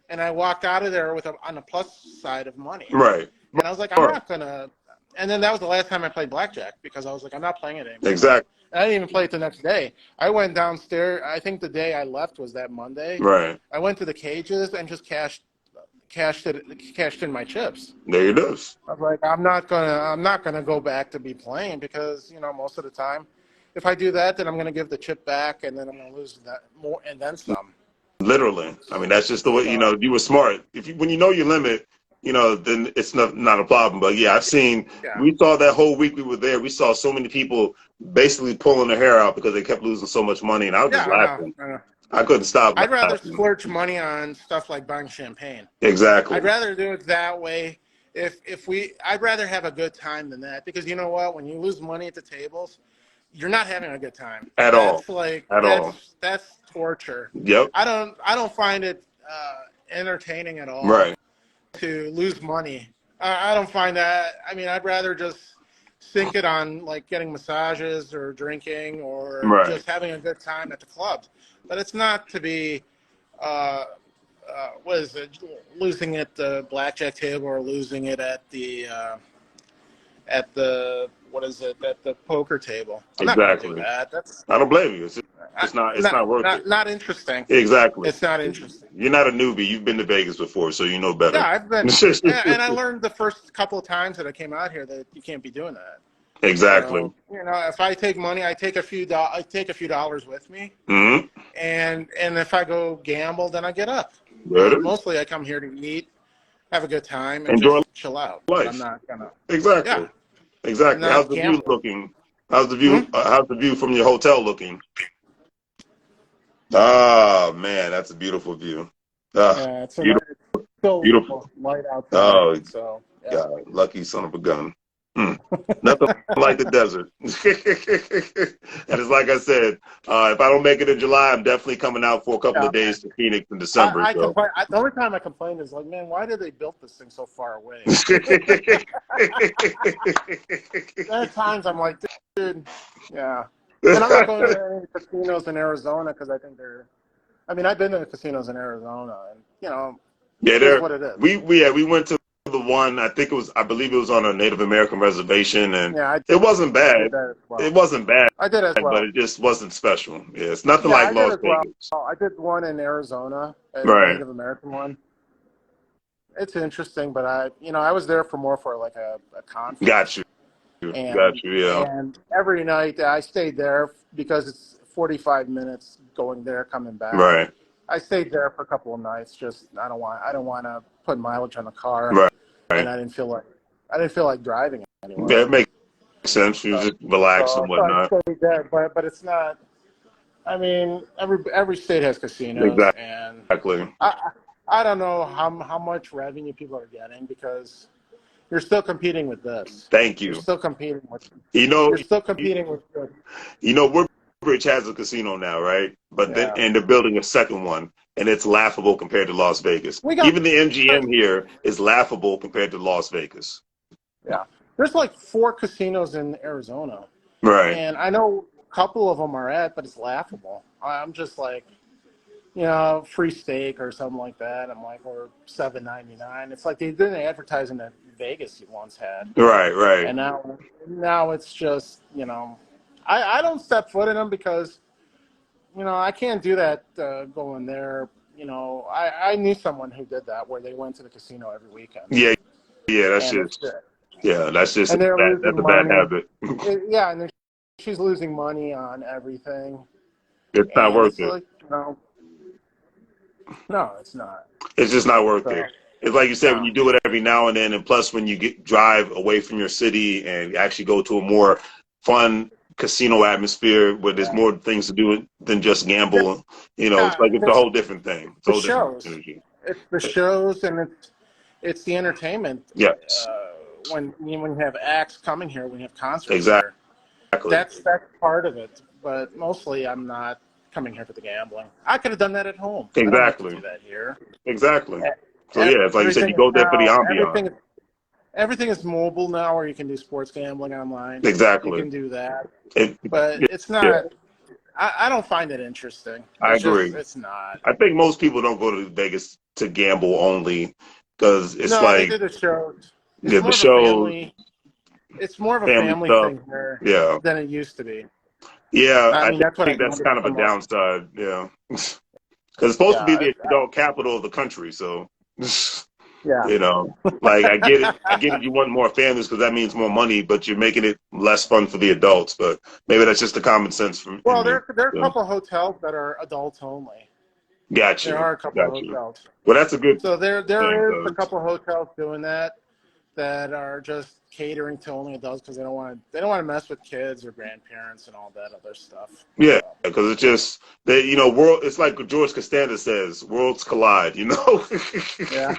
[SPEAKER 2] and I walked out of there on the plus side of money.
[SPEAKER 1] Right.
[SPEAKER 2] And I was like, I'm not gonna. And then that was the last time I played blackjack because I was like, I'm not playing it anymore.
[SPEAKER 1] Exactly.
[SPEAKER 2] And I didn't even play it the next day. I went downstairs. I think the day I left was that Monday.
[SPEAKER 1] Right.
[SPEAKER 2] I went to the cages and just cashed in my chips.
[SPEAKER 1] There it is.
[SPEAKER 2] I was like, I'm not gonna go back to be playing because most of the time, if I do that, then I'm gonna give the chip back and then I'm gonna lose that more and then some.
[SPEAKER 1] Literally. I mean, that's just the way.
[SPEAKER 2] So,
[SPEAKER 1] You were smart. When you know your limit, then it's not a problem. But yeah,
[SPEAKER 2] yeah.
[SPEAKER 1] we saw that whole week we were there. We saw so many people basically pulling their hair out because they kept losing so much money, and I was just laughing.
[SPEAKER 2] I know.
[SPEAKER 1] I couldn't stop.
[SPEAKER 2] I'd rather
[SPEAKER 1] laughing.
[SPEAKER 2] splurge money on stuff like buying champagne.
[SPEAKER 1] Exactly.
[SPEAKER 2] I'd rather do it that way. I'd rather have a good time than that because you know what? When you lose money at the tables, you're not having a good time
[SPEAKER 1] At all.
[SPEAKER 2] That's torture.
[SPEAKER 1] Yep.
[SPEAKER 2] I don't find it entertaining at all.
[SPEAKER 1] Right.
[SPEAKER 2] To lose money. I don't find that. I mean, I'd rather just sink it on like getting massages or drinking or just having a good time at the clubs. But it's not to be, what is it, losing at the blackjack table or losing it at the at the poker table. I'm not going to do that.
[SPEAKER 1] I don't blame you. It's not worth it.
[SPEAKER 2] Not interesting.
[SPEAKER 1] Exactly.
[SPEAKER 2] It's not interesting.
[SPEAKER 1] You're not a newbie. You've been to Vegas before, so you know better.
[SPEAKER 2] Yeah, I've been, and I learned the first couple of times that I came out here that you can't be doing that.
[SPEAKER 1] Exactly.
[SPEAKER 2] So, if I take money, I take a few dollars with me,
[SPEAKER 1] mm-hmm.
[SPEAKER 2] and if I go gamble, then I get up. Mostly, I come here to eat, have a good time, and
[SPEAKER 1] enjoy
[SPEAKER 2] just chill out.
[SPEAKER 1] Life.
[SPEAKER 2] I'm not gonna.
[SPEAKER 1] Exactly.
[SPEAKER 2] Yeah.
[SPEAKER 1] Exactly. How's the view looking? How's the view? How's the view from your hotel looking? Ah, man, that's a beautiful view.
[SPEAKER 2] Yeah, it's beautiful light outside.
[SPEAKER 1] Oh,
[SPEAKER 2] so yeah.
[SPEAKER 1] God, lucky son of a gun. Nothing like the desert. And it's like I said, if I don't make it in July, I'm definitely coming out for a couple of days to Phoenix in December.
[SPEAKER 2] The only time I complain is like, man, why did they build this thing so far away? There are times I'm like, dude, yeah. And I'm not going to any casinos in Arizona because I think I've been to the casinos in Arizona, and it's what it is.
[SPEAKER 1] We went to the one, I believe it was on a Native American reservation, and it wasn't bad. It wasn't bad.
[SPEAKER 2] I did as well,
[SPEAKER 1] but it just wasn't special. Yeah, it's nothing like Las Vegas.
[SPEAKER 2] Well. I did one in Arizona, a Native American one. It's interesting, but I was there more for like a conference.
[SPEAKER 1] Got you. Yeah.
[SPEAKER 2] And every night I stayed there because it's 45 minutes going there, coming back.
[SPEAKER 1] Right.
[SPEAKER 2] I stayed there for a couple of nights. Just I don't want to put mileage on the car,
[SPEAKER 1] Right.
[SPEAKER 2] and
[SPEAKER 1] Right.
[SPEAKER 2] I didn't feel like driving anywhere.
[SPEAKER 1] That makes sense. You
[SPEAKER 2] So,
[SPEAKER 1] just relax and
[SPEAKER 2] so I
[SPEAKER 1] whatnot.
[SPEAKER 2] stayed there, but it's not. I mean, every state has casinos, and
[SPEAKER 1] Exactly.
[SPEAKER 2] I don't know how much revenue people are getting because you're still competing with this.
[SPEAKER 1] Thank
[SPEAKER 2] You're
[SPEAKER 1] you.
[SPEAKER 2] still competing with.
[SPEAKER 1] You know,
[SPEAKER 2] You're still competing with.
[SPEAKER 1] Woodbridge has a casino now, right? But
[SPEAKER 2] Yeah,
[SPEAKER 1] and they're building a second one, and it's laughable compared to Las Vegas.
[SPEAKER 2] we got.
[SPEAKER 1] Even the MGM here is laughable compared to Las Vegas.
[SPEAKER 2] Yeah, there's like 4 casinos in Arizona,
[SPEAKER 1] Right.
[SPEAKER 2] and I know a couple of them are but it's laughable. I'm just like, free steak or something like that. I'm like, or $7.99. It's like they didn't advertise in that Vegas you once had,
[SPEAKER 1] Right. Right.
[SPEAKER 2] and now it's just I don't step foot in them because I can't do that going there. I knew someone who did that where they went to the casino every weekend,
[SPEAKER 1] Yeah. Yeah. That's
[SPEAKER 2] and it's
[SPEAKER 1] just. Yeah. That's just
[SPEAKER 2] and they're
[SPEAKER 1] that's
[SPEAKER 2] losing
[SPEAKER 1] a bad
[SPEAKER 2] money.
[SPEAKER 1] habit.
[SPEAKER 2] Yeah, and she's losing money on everything,
[SPEAKER 1] It's not
[SPEAKER 2] and
[SPEAKER 1] worth
[SPEAKER 2] it's
[SPEAKER 1] it.
[SPEAKER 2] like no, it's not.
[SPEAKER 1] It's just not worth
[SPEAKER 2] So
[SPEAKER 1] it. It's like you said, when
[SPEAKER 2] no,
[SPEAKER 1] you do it every now and then, and plus when you drive away from your city and actually go to a more fun casino atmosphere where there's
[SPEAKER 2] yeah,
[SPEAKER 1] more things to do than just gamble. It's
[SPEAKER 2] yeah.
[SPEAKER 1] like it's a whole different thing. It's a
[SPEAKER 2] The
[SPEAKER 1] whole different
[SPEAKER 2] shows,
[SPEAKER 1] energy.
[SPEAKER 2] it's the shows, and it's the entertainment.
[SPEAKER 1] Yes,
[SPEAKER 2] When you have acts coming here, when you have concerts
[SPEAKER 1] exactly,
[SPEAKER 2] here, that's part of it. But mostly, I'm not coming here for the gambling. I could have done that at home. I don't have to
[SPEAKER 1] exactly,
[SPEAKER 2] do that here.
[SPEAKER 1] exactly. So
[SPEAKER 2] E-
[SPEAKER 1] yeah, it's like you said,
[SPEAKER 2] Everything
[SPEAKER 1] you
[SPEAKER 2] is
[SPEAKER 1] go there for the
[SPEAKER 2] now
[SPEAKER 1] ambiance.
[SPEAKER 2] everything is mobile now, where you can do sports gambling online. You
[SPEAKER 1] Exactly.
[SPEAKER 2] can do that,
[SPEAKER 1] It,
[SPEAKER 2] but it's
[SPEAKER 1] yeah,
[SPEAKER 2] not. I don't find it interesting.
[SPEAKER 1] I agree.
[SPEAKER 2] It's not.
[SPEAKER 1] I think most people don't go to Vegas to gamble only because it's
[SPEAKER 2] No, they
[SPEAKER 1] like
[SPEAKER 2] did a show. It's
[SPEAKER 1] the
[SPEAKER 2] more of a
[SPEAKER 1] shows,
[SPEAKER 2] family. It's more of a
[SPEAKER 1] family
[SPEAKER 2] family
[SPEAKER 1] stuff.
[SPEAKER 2] thing here
[SPEAKER 1] Yeah.
[SPEAKER 2] than it used to be.
[SPEAKER 1] Yeah,
[SPEAKER 2] I
[SPEAKER 1] I
[SPEAKER 2] mean, that's what I
[SPEAKER 1] think that's
[SPEAKER 2] noticed
[SPEAKER 1] kind of
[SPEAKER 2] the
[SPEAKER 1] a
[SPEAKER 2] most.
[SPEAKER 1] downside. Yeah, because it's supposed to be
[SPEAKER 2] Yeah,
[SPEAKER 1] the adult capital of the country. So,
[SPEAKER 2] yeah.
[SPEAKER 1] you know, like I get it. I get it. You want more families because that means more money, but you're making it less fun for the adults. But maybe that's just the common sense in
[SPEAKER 2] Well,
[SPEAKER 1] me.
[SPEAKER 2] there are a
[SPEAKER 1] So,
[SPEAKER 2] couple of hotels that are adults only.
[SPEAKER 1] got
[SPEAKER 2] There
[SPEAKER 1] you.
[SPEAKER 2] are a couple of
[SPEAKER 1] Got you.
[SPEAKER 2] hotels.
[SPEAKER 1] Well, that's a good
[SPEAKER 2] So
[SPEAKER 1] thing
[SPEAKER 2] there is a
[SPEAKER 1] because
[SPEAKER 2] couple of hotels doing that are just catering to only adults because they don't want to mess with kids or grandparents and all that other stuff.
[SPEAKER 1] yeah,
[SPEAKER 2] So
[SPEAKER 1] because it's just that world. It's like George Costanza says, worlds collide.
[SPEAKER 2] yeah,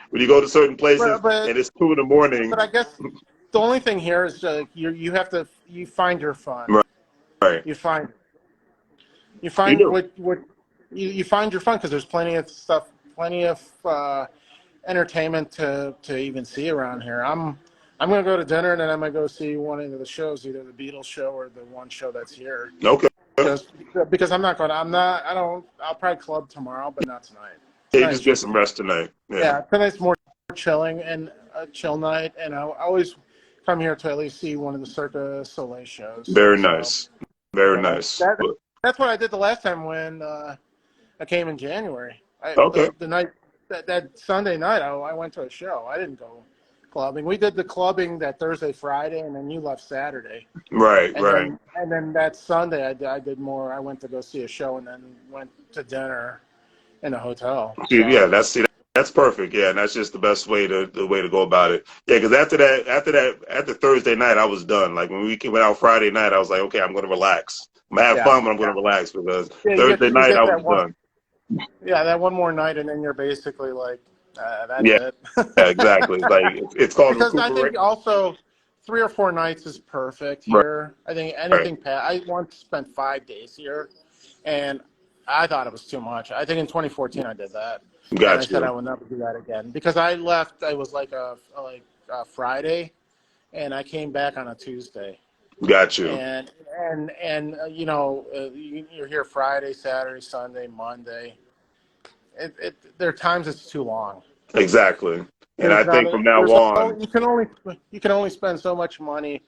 [SPEAKER 1] When you go to certain places
[SPEAKER 2] but
[SPEAKER 1] and it's 2 in the morning.
[SPEAKER 2] but I guess the only thing here is you find your fun.
[SPEAKER 1] Right. Right.
[SPEAKER 2] You find
[SPEAKER 1] You do.
[SPEAKER 2] what you find your fun because there's plenty of stuff, plenty of entertainment to even see around here. I'm gonna go to dinner and then I'm gonna go see one of the shows, either the Beatles show or the one show that's here.
[SPEAKER 1] Okay.
[SPEAKER 2] Just because I don't. I'll probably club tomorrow, but not tonight.
[SPEAKER 1] Yeah, you just
[SPEAKER 2] Tonight's
[SPEAKER 1] get
[SPEAKER 2] just
[SPEAKER 1] some rest tonight. Yeah.
[SPEAKER 2] yeah. Tonight's more chilling and a chill night, and I always come here to at least see one of the Cirque du Soleil shows.
[SPEAKER 1] Very
[SPEAKER 2] So
[SPEAKER 1] nice. Very
[SPEAKER 2] so
[SPEAKER 1] nice. But,
[SPEAKER 2] that's what I did the last time when I came in January.
[SPEAKER 1] okay.
[SPEAKER 2] The night that Sunday night, I went to a show. I didn't go clubbing. We did the clubbing that Thursday, Friday, and then you left Saturday.
[SPEAKER 1] Right.
[SPEAKER 2] And
[SPEAKER 1] Right.
[SPEAKER 2] then that Sunday, I did more. I went to go see a show and then went to dinner in a hotel.
[SPEAKER 1] Yeah.
[SPEAKER 2] So
[SPEAKER 1] That's perfect. Yeah, and that's just the best way to go about it. Yeah, because after Thursday night, I was done. Like when we went out Friday night, I was like, okay, I'm going to relax. I'm gonna have
[SPEAKER 2] yeah,
[SPEAKER 1] fun, but I'm going
[SPEAKER 2] yeah,
[SPEAKER 1] to relax because
[SPEAKER 2] yeah.
[SPEAKER 1] Thursday
[SPEAKER 2] You
[SPEAKER 1] night
[SPEAKER 2] get
[SPEAKER 1] I
[SPEAKER 2] that
[SPEAKER 1] was
[SPEAKER 2] one,
[SPEAKER 1] done.
[SPEAKER 2] yeah, that one more night, and then you're basically like, that's
[SPEAKER 1] Yeah.
[SPEAKER 2] it.
[SPEAKER 1] Yeah. Exactly. It's like it's called
[SPEAKER 2] Because I
[SPEAKER 1] recuperate.
[SPEAKER 2] think also 3 or 4 nights is perfect
[SPEAKER 1] Right.
[SPEAKER 2] here. I think
[SPEAKER 1] Right.
[SPEAKER 2] anything past. I once spent 5 days here, and I thought it was too much. I think in 2014 I did that, and I
[SPEAKER 1] Got
[SPEAKER 2] said I
[SPEAKER 1] you.
[SPEAKER 2] will never do that again because I left. I was like a Friday, and I came back on a Tuesday,
[SPEAKER 1] Got you.
[SPEAKER 2] you're here Friday, Saturday, Sunday, Monday. There are times it's too long.
[SPEAKER 1] Exactly. And
[SPEAKER 2] There's
[SPEAKER 1] I
[SPEAKER 2] not
[SPEAKER 1] think
[SPEAKER 2] a,
[SPEAKER 1] from now
[SPEAKER 2] there's
[SPEAKER 1] on,
[SPEAKER 2] all, you can only spend so much money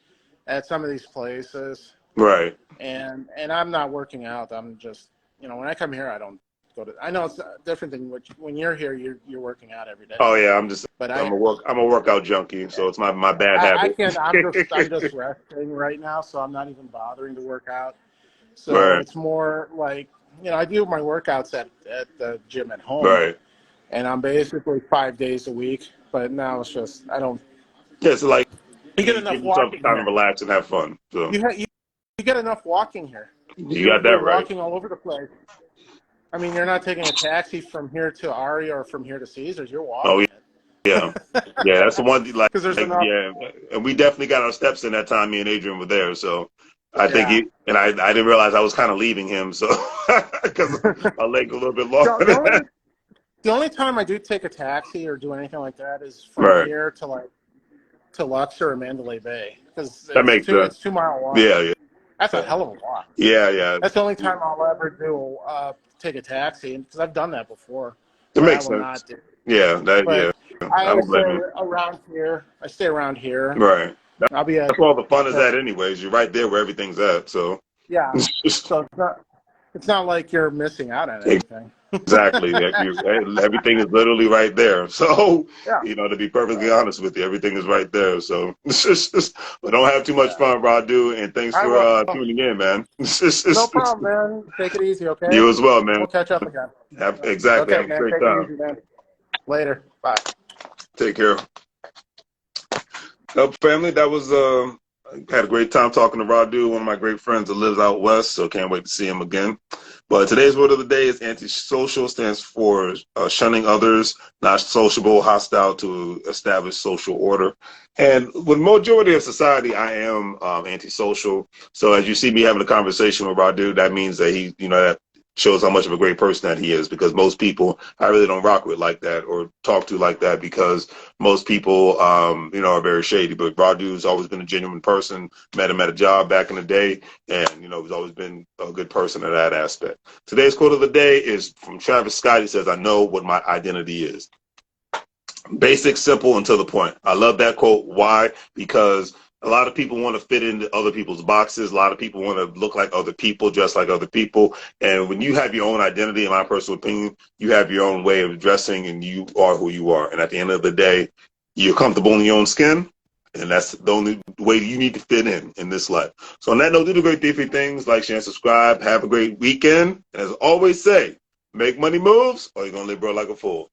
[SPEAKER 2] at some of these places,
[SPEAKER 1] right.
[SPEAKER 2] and I'm not working out. I'm just when I come here, I don't go to. I know it's different than when you're here. You're working out every day,
[SPEAKER 1] Oh yeah,
[SPEAKER 2] but
[SPEAKER 1] I'm a workout junkie, so it's my bad
[SPEAKER 2] I
[SPEAKER 1] habit.
[SPEAKER 2] can't. I'm just resting right now, so I'm not even bothering to work out. So
[SPEAKER 1] Right.
[SPEAKER 2] it's more like I do my workouts at the gym at home,
[SPEAKER 1] Right.
[SPEAKER 2] and I'm basically 5 days a week. But now it's just I don't.
[SPEAKER 1] Yeah, so like
[SPEAKER 2] You get
[SPEAKER 1] you
[SPEAKER 2] enough
[SPEAKER 1] give yourself
[SPEAKER 2] walking
[SPEAKER 1] time to
[SPEAKER 2] here.
[SPEAKER 1] relax and have fun. So
[SPEAKER 2] You get enough walking here.
[SPEAKER 1] you got
[SPEAKER 2] You're
[SPEAKER 1] that right.
[SPEAKER 2] walking all over the place. I mean, you're not taking a taxi from here to Aria or from here to Caesars. You're
[SPEAKER 1] Oh
[SPEAKER 2] walking
[SPEAKER 1] yeah.
[SPEAKER 2] it
[SPEAKER 1] Yeah, that's the one thing, like,
[SPEAKER 2] because there's enough.
[SPEAKER 1] yeah. And we definitely got our steps in that time me and Adrian were there. So I think
[SPEAKER 2] Yeah.
[SPEAKER 1] I didn't realize I was kind of leaving him, so because my leg a little bit longer
[SPEAKER 2] So
[SPEAKER 1] than that.
[SPEAKER 2] the only time I do take a taxi or do anything like that is from
[SPEAKER 1] Right.
[SPEAKER 2] here to Luxor or Mandalay Bay because
[SPEAKER 1] That makes sense.
[SPEAKER 2] it's 2 mile walk.
[SPEAKER 1] Yeah, yeah.
[SPEAKER 2] That's a hell of a walk.
[SPEAKER 1] Yeah, yeah.
[SPEAKER 2] That's the only time I'll ever do take a taxi because I've done that before,
[SPEAKER 1] It
[SPEAKER 2] but I
[SPEAKER 1] makes
[SPEAKER 2] will
[SPEAKER 1] sense.
[SPEAKER 2] not do.
[SPEAKER 1] Yeah,
[SPEAKER 2] But I
[SPEAKER 1] I
[SPEAKER 2] always
[SPEAKER 1] don't
[SPEAKER 2] stay
[SPEAKER 1] blame you.
[SPEAKER 2] around here. I stay around here.
[SPEAKER 1] Right.
[SPEAKER 2] I'll be at
[SPEAKER 1] That's where all the fun is
[SPEAKER 2] the
[SPEAKER 1] at anyways. You're right there where everything's at. So
[SPEAKER 2] yeah. So it's not like you're missing out on anything.
[SPEAKER 1] exactly. Yeah, everything is literally right there. So,
[SPEAKER 2] Yeah.
[SPEAKER 1] to be perfectly honest with you, everything is right there. So, but don't have too much
[SPEAKER 2] Yeah.
[SPEAKER 1] fun, Radu. And thanks
[SPEAKER 2] I
[SPEAKER 1] for
[SPEAKER 2] will.
[SPEAKER 1] tuning in, man.
[SPEAKER 2] No problem, man. Take it easy, okay?
[SPEAKER 1] You as well, man.
[SPEAKER 2] We'll catch up again.
[SPEAKER 1] Exactly.
[SPEAKER 2] Okay,
[SPEAKER 1] Have a
[SPEAKER 2] man.
[SPEAKER 1] great
[SPEAKER 2] Take it
[SPEAKER 1] time.
[SPEAKER 2] easy, man. Later. Bye.
[SPEAKER 1] Take care. Family, that was had a great time talking to Radu, one of my great friends that lives out west, so can't wait to see him again. But today's word of the day is antisocial, stands for shunning others, not sociable, hostile to establish social order. And with majority of society, I am antisocial. So as you see me having a conversation with Radu, that means that that shows how much of a great person that he is, because most people I really don't rock with like that or talk to like that, because most people, are very shady. But Radu's always been a genuine person. Met him at a job back in the day, and he's always been a good person in that aspect. Today's quote of the day is from Travis Scott. He says, "I know what my identity is." Basic, simple, and to the point. I love that quote. Why? Because a lot of people want to fit into other people's boxes. A lot of people want to look like other people, dress like other people. And when you have your own identity, in my personal opinion, you have your own way of dressing, and you are who you are. And at the end of the day, you're comfortable in your own skin, and that's the only way you need to fit in this life. So on that note, do the great three things: like, share, and subscribe. Have a great weekend. And as I always say, make money moves, or you're going to live broke like a fool.